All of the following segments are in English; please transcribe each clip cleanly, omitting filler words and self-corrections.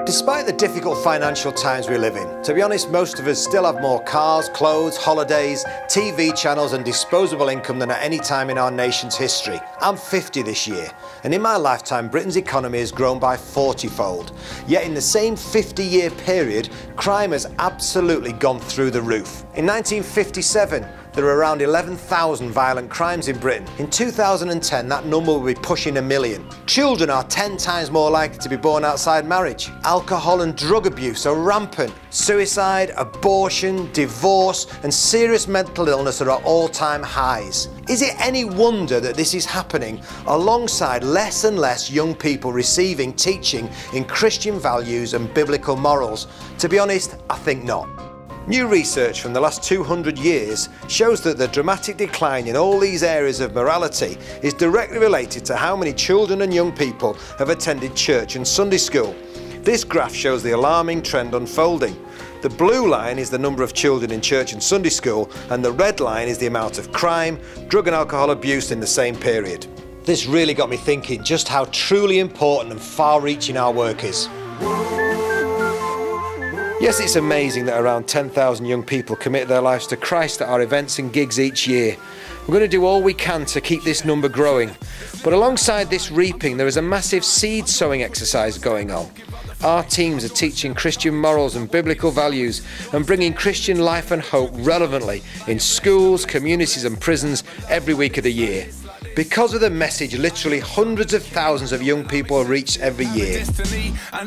Despite the difficult financial times we live in, to be honest, most of us still have more cars, clothes, holidays, TV channels and disposable income than at any time in our nation's history. I'm 50 this year, and in my lifetime Britain's economy has grown by 40-fold. Yet in the same 50-year period, crime has absolutely gone through the roof. In 1957, there were around 11,000 violent crimes in Britain. In 2010, that number will be pushing 1 million. Children are 10 times more likely to be born outside marriage. Alcohol and drug abuse are rampant. Suicide, abortion, divorce, and serious mental illness are at all-time highs. Is it any wonder that this is happening alongside less and less young people receiving teaching in Christian values and biblical morals? To be honest, I think not. New research from the last 200 years shows that the dramatic decline in all these areas of morality is directly related to how many children and young people have attended church and Sunday school. This graph shows the alarming trend unfolding. The blue line is the number of children in church and Sunday school, and the red line is the amount of crime, drug and alcohol abuse in the same period. This really got me thinking just how truly important and far-reaching our work is. Yes, it's amazing that around 10,000 young people commit their lives to Christ at our events and gigs each year. We're going to do all we can to keep this number growing. But alongside this reaping, there is a massive seed sowing exercise going on. Our teams are teaching Christian morals and biblical values and bringing Christian life and hope relevantly in schools, communities and prisons every week of the year. Because of the message, literally hundreds of thousands of young people are reached every year. I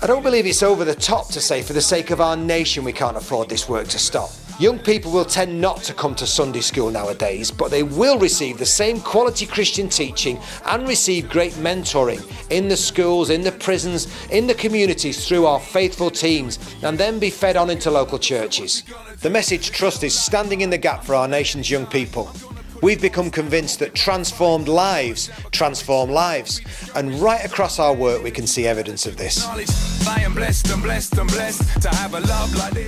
don't believe it's over the top to say for the sake of our nation we can't afford this work to stop. Young people will tend not to come to Sunday school nowadays, but they will receive the same quality Christian teaching and receive great mentoring in the schools, in the prisons, in the communities through our faithful teams, and then be fed on into local churches. The Message Trust is standing in the gap for our nation's young people. We've become convinced that transformed lives transform lives, and right across our work we can see evidence of this.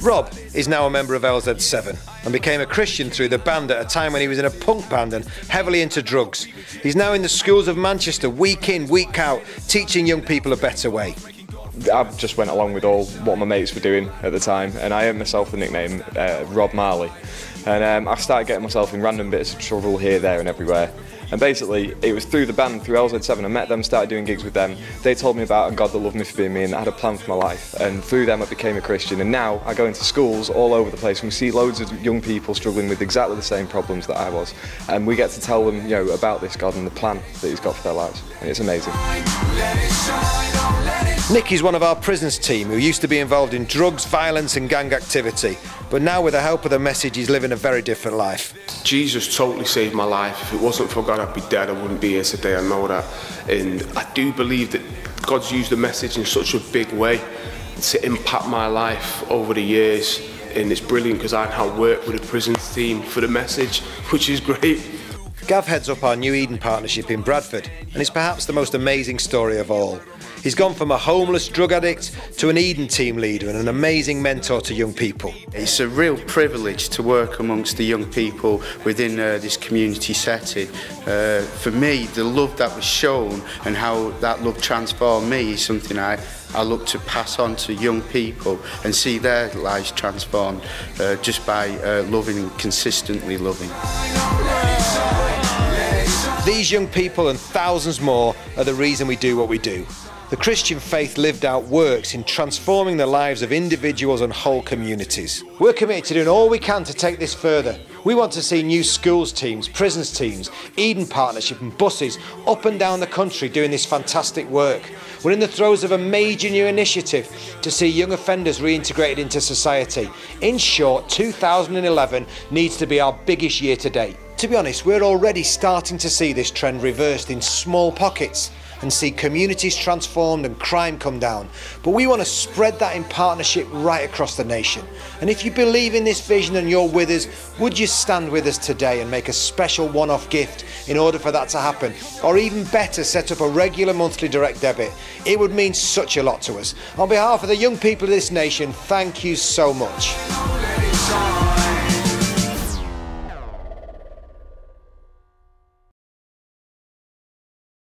Rob is now a member of LZ7 and became a Christian through the band at a time when he was in a punk band and heavily into drugs. He's now in the schools of Manchester, week in, week out, teaching young people a better way. I just went along with all what my mates were doing at the time, and I earned myself the nickname Rob Marley. And I started getting myself in random bits of trouble here, there and everywhere. And basically, it was through the band, through LZ7, I met them, started doing gigs with them. They told me about a God that loved me for being me and that had a plan for my life. And through them I became a Christian. And now I go into schools all over the place and we see loads of young people struggling with exactly the same problems that I was. And we get to tell them, you know, about this God and the plan that He's got for their lives. And it's amazing. Nick is one of our prisons team who used to be involved in drugs, violence and gang activity, but now with the help of the Message he's living a very different life. Jesus totally saved my life. If it wasn't for God I'd be dead, I wouldn't be here today, I know that. And I do believe that God's used the Message in such a big way to impact my life over the years, and it's brilliant because I now work with a prisons team for the Message, which is great. Gav heads up our New Eden partnership in Bradford, and it's perhaps the most amazing story of all. He's gone from a homeless drug addict to an Eden team leader and an amazing mentor to young people. It's a real privilege to work amongst the young people within this community setting. For me, the love that was shown and how that love transformed me is something I look to pass on to young people and see their lives transformed just by loving and consistently loving. These young people and thousands more are the reason we do what we do. The Christian faith lived out works in transforming the lives of individuals and whole communities. We're committed to doing all we can to take this further. We want to see new schools teams, prisons teams, Eden Partnership and buses up and down the country doing this fantastic work. We're in the throes of a major new initiative to see young offenders reintegrated into society. In short, 2011 needs to be our biggest year to date. To be honest, we're already starting to see this trend reversed in small pockets and see communities transformed and crime come down. But we want to spread that in partnership right across the nation. And if you believe in this vision and you're with us, would you stand with us today and make a special one-off gift in order for that to happen? Or even better, set up a regular monthly direct debit. It would mean such a lot to us. On behalf of the young people of this nation, thank you so much.